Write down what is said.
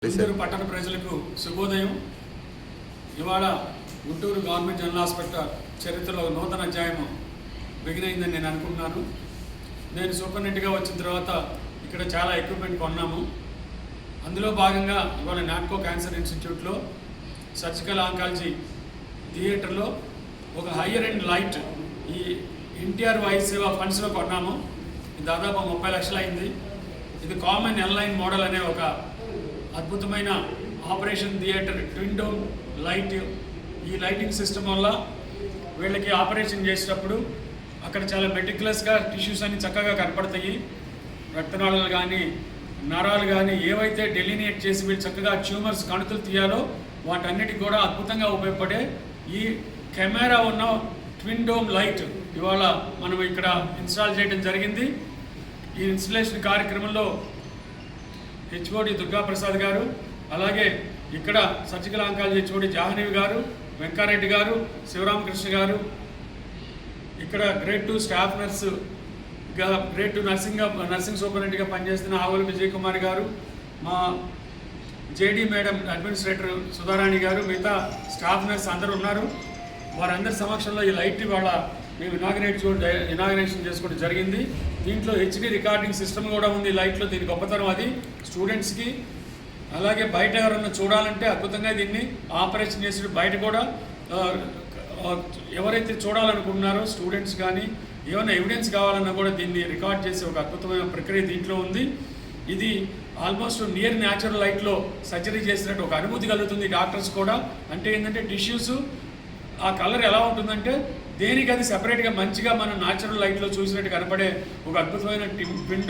గుంటూరు పట్టణ ప్రజలకు శుభోదయం. ఇవాళ గుంటూరు గవర్నమెంట్ జనరల్ హాస్పిటల్ చరిత్రలో నూతన అధ్యాయం బిగినైందని నేను అనుకుంటున్నాను. నేను సూపరింటెండెంట్గా వచ్చిన తర్వాత ఇక్కడ చాలా ఎక్విప్మెంట్ కొన్నాము. అందులో భాగంగా ఇవాళ నాట్కో క్యాన్సర్ ఇన్స్టిట్యూట్లో సర్జికల్ ఆంకాలజీ థియేటర్లో ఒక హయ్యర్ అండ్ లైట్ ఈ ఎన్టీఆర్ వైస్ సేవా ఫండ్స్లో కొన్నాము. ఇది దాదాపు 30 లక్షలు అయింది. ఇది కామన్ ఎన్లైన్ మోడల్ అనే ఒక అద్భుతమైన operation theatre twin dome light. ఈ లైటింగ్ సిస్టమ్ వల్ల వీళ్ళకి ఆపరేషన్ చేసేటప్పుడు అక్కడ చాలా మెటిక్యులస్గా టిష్యూస్ అన్ని చక్కగా కనపడతాయి. రక్తనాళాలు కానీ నరాలు కానీ ఏవైతే డెలినియేట్ చేసి వీళ్ళు చక్కగా ట్యూమర్స్ కణుతులు తీయాలో వాటన్నిటికి కూడా అద్భుతంగా ఉపయోగపడే ఈ కెమెరా ఉన్న ట్విన్ డోమ్ లైట్ ఇవాళ మనం ఇక్కడ ఇన్స్టాల్ చేయడం జరిగింది. ఈ ఇన్స్టలేషన్ కార్యక్రమంలో హెచ్ఓడి దుర్గాప్రసాద్ గారు, అలాగే ఇక్కడ సర్జికల్ ఆంకాలజీ హెచ్ఓడి జాహ్నవి గారు, వెంకారెడ్డి గారు, శివరామకృష్ణ గారు, ఇక్కడ గ్రేడ్ 2 స్టాఫ్ నర్సుగా గ్రేడ్ 2 నర్సింగ్ సూపరింటెండెంట్గా పనిచేస్తున్న ఆవుల విజయ్ కుమార్ గారు, మా జేడీ మేడం అడ్మినిస్ట్రేటర్ సుధారాణి గారు, మిగతా స్టాఫ్ నర్స్ అందరూ ఉన్నారు. వారందరి సమక్షంలో ఈ లైట్ వాళ్ళ మేము ఇనాగరేషన్ చేసుకోవడం జరిగింది. దీంట్లో హెచ్డి రికార్డింగ్ సిస్టమ్ కూడా ఉంది లైట్లో. దీని గొప్పతనం అది స్టూడెంట్స్కి, అలాగే బయట ఎవరన్నా చూడాలంటే అద్భుతంగా దీన్ని ఆపరేషన్ చేసి బయట కూడా ఎవరైతే చూడాలనుకుంటున్నారో స్టూడెంట్స్ కానీ ఏమైనా ఎవిడెన్స్ కావాలన్నా కూడా దీన్ని రికార్డ్ చేసే ఒక అద్భుతమైన ప్రక్రియ దీంట్లో ఉంది. ఇది ఆల్మోస్ట్ నియర్ న్యాచురల్ లైట్లో సర్జరీ చేసినట్టు ఒక అనుభూతి కలుగుతుంది డాక్టర్స్ కూడా. అంటే ఏంటంటే టిష్యూస్ ఆ కలర్ ఎలా ఉంటుందంటే దేనికి అది సెపరేట్గా మంచిగా మనం న్యాచురల్ లైట్లో చూసినట్టు కనపడే ఒక అద్భుతమైన విండో